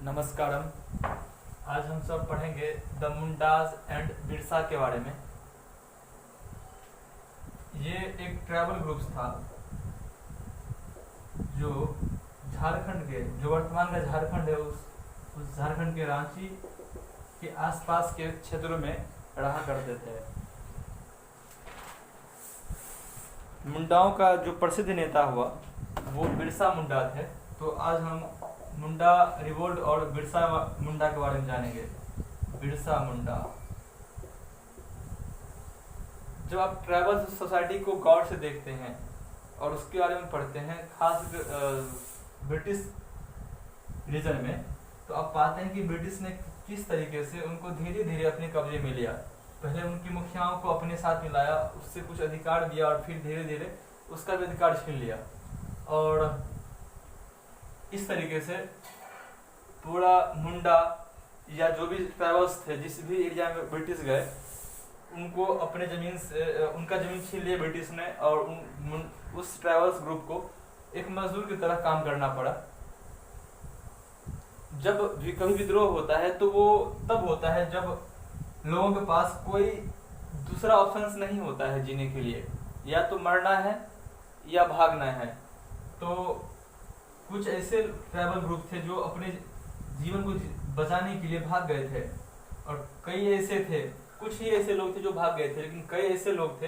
नमस्कारम। आज हम सब पढ़ेंगे द मुंडाज एंड बिरसा के बारे में। ये एक ट्राइबल ग्रुप्स था जो झारखंड के, जो वर्तमान का झारखंड है, उस झारखंड के रांची के आसपास के क्षेत्रों में रहा करते थे। मुंडाओं का जो प्रसिद्ध नेता हुआ वो बिरसा मुंडा थे। तो आज हम मुंडा रिवोल्ट और बिरसा मुंडा के बारे में जानेंगे। बिरसा मुंडा, जब आप ट्राइबल सोसाइटी को गौर से देखते हैं और उसके बारे में पढ़ते हैं, खास ब्रिटिश रीजन में, तो आप पाते हैं कि ब्रिटिश ने किस तरीके से उनको धीरे धीरे अपने कब्जे में लिया। पहले उनकी मुखियाओं को अपने साथ मिलाया, उससे कुछ अधिकार दिया और फिर धीरे धीरे उसका भी अधिकार छीन लिया। और इस तरीके से पूरा मुंडा या जो भी ट्राइबल्स थे, जिस भी एरिया में ब्रिटिश गए, उनको अपने जमीन से उनका जमीन छीन लिया ब्रिटिश ने, और उस ट्राइबल्स ग्रुप को एक मजदूर की तरह काम करना पड़ा। जब भी कभी विद्रोह होता है तो वो तब होता है जब लोगों के पास कोई दूसरा ऑप्शंस नहीं होता है जीने के लिए, या तो मरना है या भागना है। तो कुछ ऐसे ट्राइबल ग्रुप थे जो अपने जीवन को बचाने के लिए भाग गए थे, और कई ऐसे थे, कुछ ही ऐसे लोग थे जो भाग गए थे, लेकिन कई ऐसे लोग थे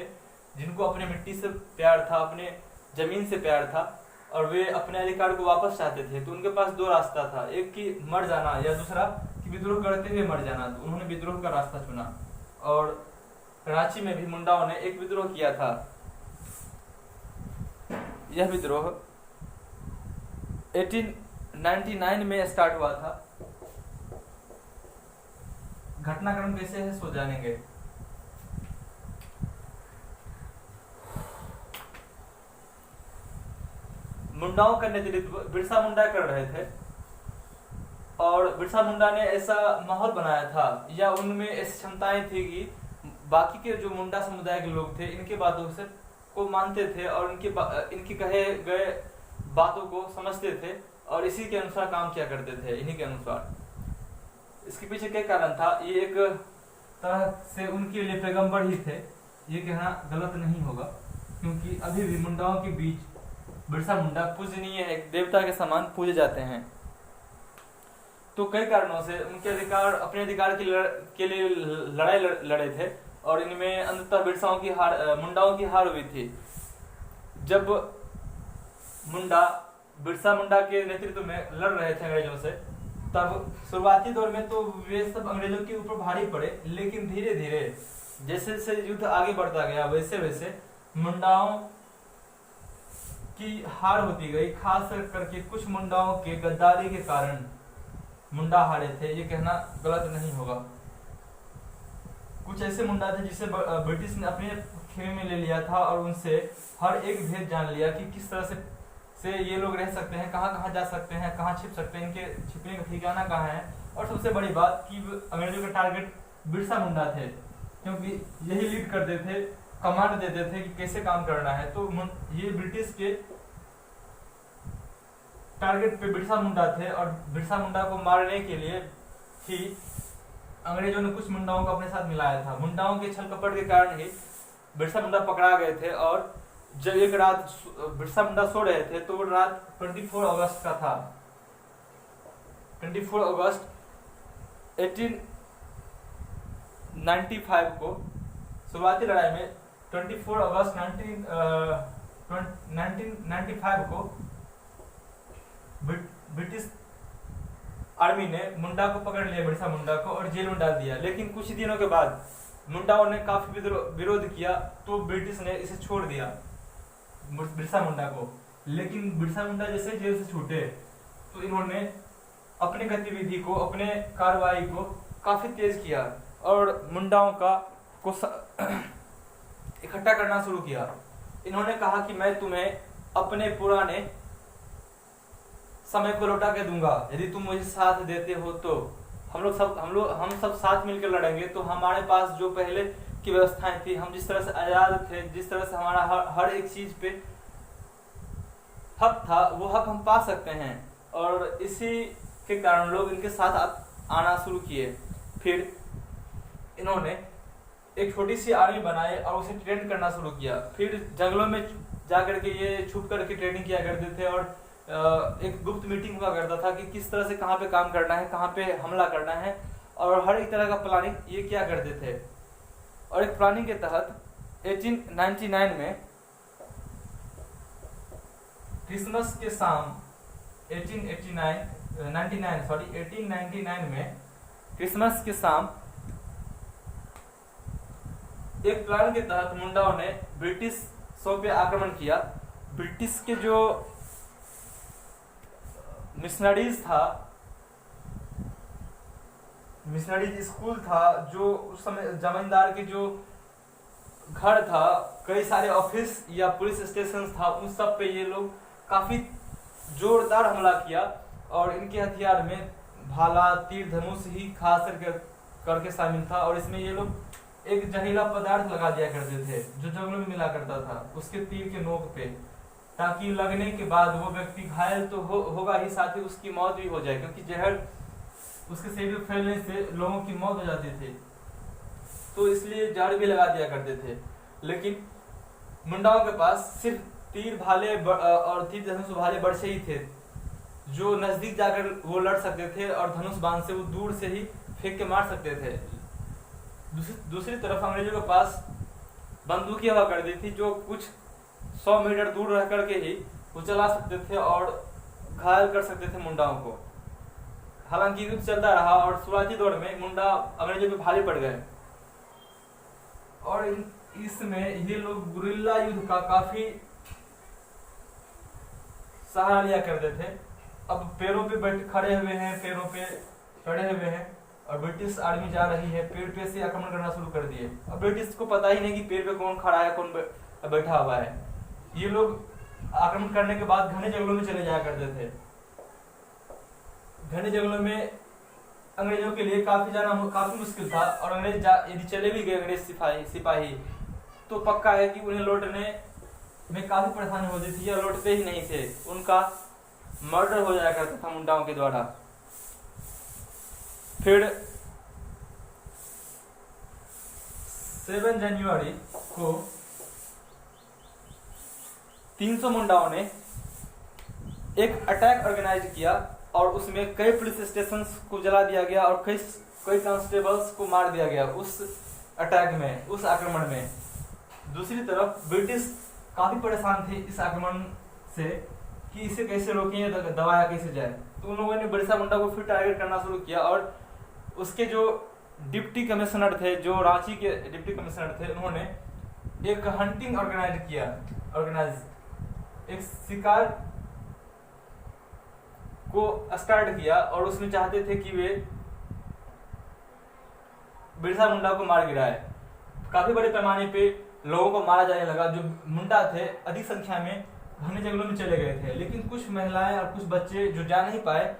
जिनको अपने मिट्टी से प्यार था, अपने जमीन से प्यार था, और वे अपने अधिकार को वापस चाहते थे। तो उनके पास दो रास्ता था, एक कि मर जाना या दूसरा कि विद्रोह करते हुए मर जाना। तो उन्होंने विद्रोह का रास्ता चुना, और रांची में भी मुंडाओं ने एक विद्रोह किया था। यह विद्रोह 1899 में स्टार्ट हुआ था। घटनाक्रम कैसे है सो जानेंगे। मुंडाओं का नेतृत्व बिरसा मुंडा कर रहे थे, और बिरसा मुंडा ने ऐसा माहौल बनाया था, या उनमें ऐसी क्षमताएं थी कि बाकी के जो मुंडा समुदाय के लोग थे इनके बातों से को मानते थे और इनकी कहे गए बातों को समझते थे, और इसी के अनुसार काम किया करते थे, इन्हीं के अनुसार। इसके पीछे क्या कारण था? ये एक तरह से उनके लिए पैगंबर ही थे, ये कहना गलत नहीं होगा, क्योंकि अभी भी मुंडाओं के बीच बिरसा मुंडा पूजनीय है, एक देवता के समान पूजे जाते हैं। तो कई कारणों से उनके अधिकार, अपने अधिकार के लिए लड़ाई लड़े थे, और इनमें अंततः मुंडाओं की हार हुई थी। जब बिरसा मुंडा के नेतृत्व में लड़ रहे थे अंग्रेजों से, तब शुरुआती दौर में तो वे सब अंग्रेजों के ऊपर भारी पड़े, लेकिन धीरे धीरे जैसे जैसे युद्ध आगे बढ़ता गया, वैसे वैसे मुंडाओं की हार होती गई। खास करके कुछ मुंडाओं के गद्दारी के कारण मुंडा हारे थे, ये कहना गलत नहीं होगा। कुछ ऐसे मुंडा थे जिसे ब्रिटिश ने अपने खेमे में ले लिया था, और उनसे हर एक भेद जान लिया कि किस तरह से ये लोग रह सकते हैं, कहाँ कहाँ जा सकते हैं, कहाँ छिप सकते हैं, इनके छिपने का ठिकाना कहाँ है। और सबसे बड़ी बात कि अंग्रेजों का टारगेट बिरसा मुंडा थे, क्योंकि यही लीड करते थे, कमांड देते थे कि कैसे काम करना है। तो ये ब्रिटिश के टारगेट पे बिरसा मुंडा थे, और बिरसा मुंडा को मारने के लिए ही अंग्रेजों ने कुछ मुंडाओं को अपने साथ मिलाया था। मुंडाओं के छल कपट के कारण ही बिरसा मुंडा पकड़ा गए थे, और जब एक रात बिरसा मुंडा सो रहे थे, तो वो रात 24 अगस्त का था। 24 अगस्त 1895 को शुरुआती लड़ाई में 24 अगस्त 1995 को ब्रिटिश आर्मी ने मुंडा को पकड़ लिया, बिरसा मुंडा को, और जेल में डाल दिया। लेकिन कुछ दिनों के बाद मुंडाओं ने काफी विरोध किया, तो ब्रिटिश ने इसे छोड़ दिया, बिरसा मुंडा को। लेकिन बिरसा मुंडा जैसे जेल से छूटे, तो इन्होंने अपनी गतिविधि को, अपने कार्रवाई को काफी तेज किया, और मुंडाओं को इकट्ठा करना शुरू किया। इन्होंने कहा कि मैं तुम्हें अपने पुराने समय को लौटा के दूंगा, यदि तुम मुझे साथ देते हो। तो हम सब साथ मिलकर लड़ेंगे। तो हमारे पास जो पहले की व्यवस्थाएं थी, हम जिस तरह से आजाद थे, जिस तरह से हमारा हर एक चीज पे हक था, वो हक हम पा सकते हैं। और इसी के कारण लोग इनके साथ आना शुरू किए। फिर इन्होंने एक छोटी सी आर्मी बनाई और उसे ट्रेन करना शुरू किया। फिर जंगलों में जा करके ये छुप करके ट्रेनिंग किया करते थे और एक गुप्त मीटिंग हुआ करता था कि किस तरह से कहाँ पे काम करना है, कहाँ पे हमला करना है, और हर एक तरह का प्लानिंग ये किया करते थे। और एक प्लानिंग के तहत 1899 में क्रिसमस के शाम 1899 में क्रिसमस के शाम एक प्लान के तहत मुंडाओं ने ब्रिटिश शो पे आक्रमण किया। ब्रिटिश के जो मिशनरीज स्कूल था, जो उस समय जमींदार के जो घर था, कई सारे ऑफिस या पुलिस स्टेशन था, उन सब पे ये लोग काफी जोरदार हमला किया। और इनके हथियार में भाला, तीर, धनुष ही खास करके शामिल था। और इसमें ये लोग एक जहरीला पदार्थ लगा दिया करते थे जो जंगलों में मिला करता था उसके तीर के नोक पे, ताकि लगने के बाद वो व्यक्ति घायल तो होगा ही, साथ ही उसकी मौत भी हो जाए, क्योंकि जहर उसके शरीर में फैलने से लोगों की मौत हो जाती थी। तो इसलिए जहर भी लगा दिया करते थे। लेकिन मुंडाओं के पास सिर्फ तीर, भाले और तीर, धनुष, भाले, बर्छे ही थे जो नजदीक जाकर वो लड़ सकते थे, और धनुष बाण से वो दूर से ही फेंक के मार सकते थे। दूसरी तरफ अंग्रेजों के पास बंदूकें हुआ करती थी जो कुछ 100 मीटर दूर रह करके ही वो चला सकते थे और घायल कर सकते थे मुंडाओं को। हालांकि युद्ध चलता रहा और शुरुआती दौर में मुंडा अंग्रेजों पे भारी पड़ गए, और इसमें ये लोग गुरिल्ला युद्ध का काफी सहारा लिया करते थे। अब पैरों पे खड़े हुए हैं, पैरों पे चढ़े हुए हैं, और ब्रिटिश आर्मी जा रही है, पेड़ पे से आक्रमण करना शुरू कर दिए। अब ब्रिटिश को पता ही नहीं कि पेड़ पे कौन खड़ा है, कौन बैठा हुआ है। ये लोग आक्रमण करने के बाद घने जंगलों में चले जाया करते थे। घने जंगलों में अंग्रेजों के लिए काफी जाना काफी मुश्किल था, और अंग्रेज यदि चले भी गए अंग्रेज सिपाही तो पक्का है कि उन्हें लौटने में काफी परेशानी होती थी, या लौटते ही नहीं थे, उनका मर्डर हो जाया करता था मुंडाओं के द्वारा। फिर 7 जनवरी को 300 मुंडाओं ने एक अटैक ऑर्गेनाइज किया, और उसमें कई पुलिस स्टेशन को जला दिया गया और कई कांस्टेबल्स को मार दिया गया उस अटैक में, उस आक्रमण में। दूसरी तरफ ब्रिटिश काफी परेशान थे इस आक्रमण से कि इसे कैसे रोकें, दबाया कैसे जाए। तो उन लोगों ने बिरसा मुंडा को फिर टारगेट करना शुरू किया, और उसके जो डिप्टी कमिश्नर थे, जो रांची के डिप्टी कमिश्नर थे, उन्होंने एक हंटिंग एक शिकार को स्टार्ट किया, और उसमें चाहते थे कि वे बिरसा मुंडा को मार गिराए। काफी बड़े पैमाने पे लोगों को मारा जाने लगा। जो मुंडा थे अधिक संख्या में घने जंगलों में चले गए थे, लेकिन कुछ महिलाएं और कुछ बच्चे जो जा नहीं पाए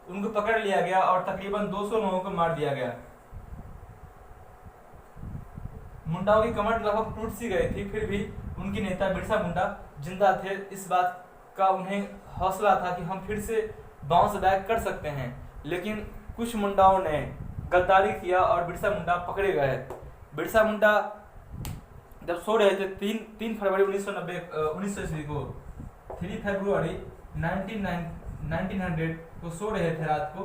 उनको पकड़ लिया गया, और तकरीबन 200 लोगों को मार दिया गया। मुंडाओं की कमर लगभग टूट सी गई थी, फिर भी उनके नेता बिरसा मुंडा जिंदा थे। इस बात का उन्हें हौसला था कि हम फिर से बाउंस बैक कर सकते हैं। लेकिन कुछ मुंडाओं ने गद्दारी किया और बिरसा मुंडा पकड़े गए। बिरसा मुंडा जब सो रहे थे 3 फरवरी 1900 ईस्वी को, 3 फरवरी 1900 को सो रहे थे रात को,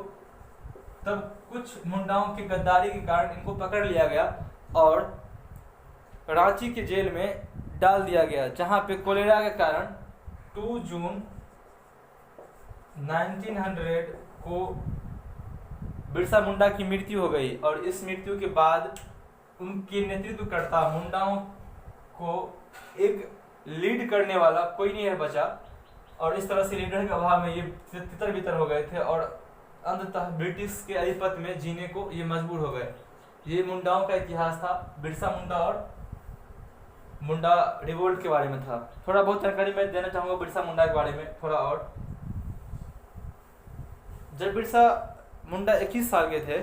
तब कुछ मुंडाओं की गद्दारी के कारण इनको पकड़ लिया गया और रांची के जेल में डाल दिया गया, जहां पे कोलेरा के कारण 2 जून 1900 को बिरसा मुंडा की मृत्यु हो गई। और इस मृत्यु के बाद उनके नेतृत्वकर्ता मुंडाओं को एक लीड करने वाला कोई नहीं बचा, और इस तरह से लीडर के अभाव में ये तितर बितर हो गए थे, और अंततः ब्रिटिश के आधिपत्य में जीने को ये मजबूर हो गए। ये मुंडाओं का इतिहास था। बिरसा मुंडा और मुंडा रिवोल्ट के बारे में था। थोड़ा बहुत जानकारी मैं देना चाहूंगा बिरसा मुंडा के बारे में थोड़ा और। जब बिरसा मुंडा 21 साल के थे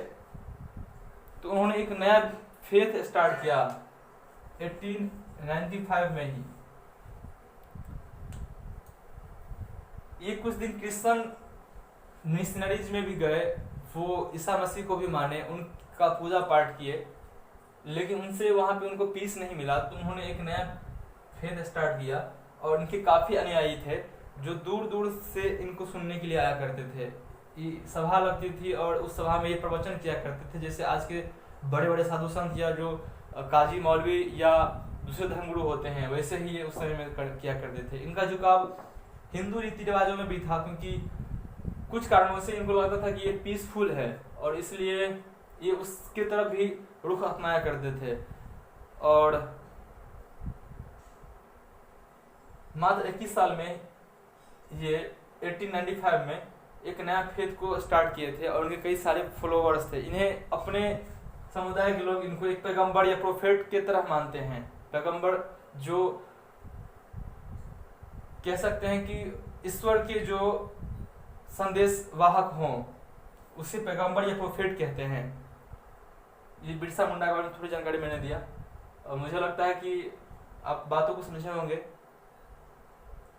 तो उन्होंने एक नया फेथ स्टार्ट किया 1895 में ही। ये कुछ दिन क्रिश्चियन मिशनरीज में भी गए, वो ईसा मसीह को भी माने, उनका पूजा पाठ किए, लेकिन उनसे वहाँ पे उनको पीस नहीं मिला। तो उन्होंने एक नया फेथ स्टार्ट किया और इनके काफ़ी अनुयायी थे जो दूर दूर से इनको सुनने के लिए आया करते थे। सभा लगती थी और उस सभा में ये प्रवचन किया करते थे, जैसे आज के बड़े बड़े साधु संत या जो काजी मौलवी या दूसरे धर्मगुरु होते हैं, वैसे ही ये उस समय में किया करते थे। इनका झुकाव हिंदू रीति रिवाजों में भी था, क्योंकि कुछ कारणों से इनको लगता था कि ये पीसफुल है और इसलिए ये उसके तरफ भी रुख अपनाया करते थे। और मात्र 21 साल में ये 1895 में एक नया फेथ को स्टार्ट किए थे और उनके कई सारे फॉलोअर्स थे। इन्हें अपने समुदाय के लोग इनको एक पैगंबर या प्रोफेट के तरह मानते हैं। पैगंबर जो कह सकते हैं कि ईश्वर के जो संदेश वाहक हों, उसे पैगंबर या प्रोफेट कहते हैं। ये बिरसा मुंडा के बारे में थोड़ी जानकारी मैंने दिया और मुझे लगता है कि आप बातों को समझे होंगे।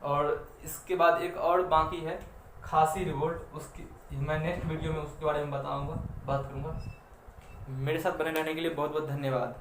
और इसके बाद एक और बाकी है खासी रिवोल्ट, उसकी मैं नेक्स्ट वीडियो में उसके बारे में बात करूंगा। मेरे साथ बने रहने के लिए बहुत बहुत धन्यवाद।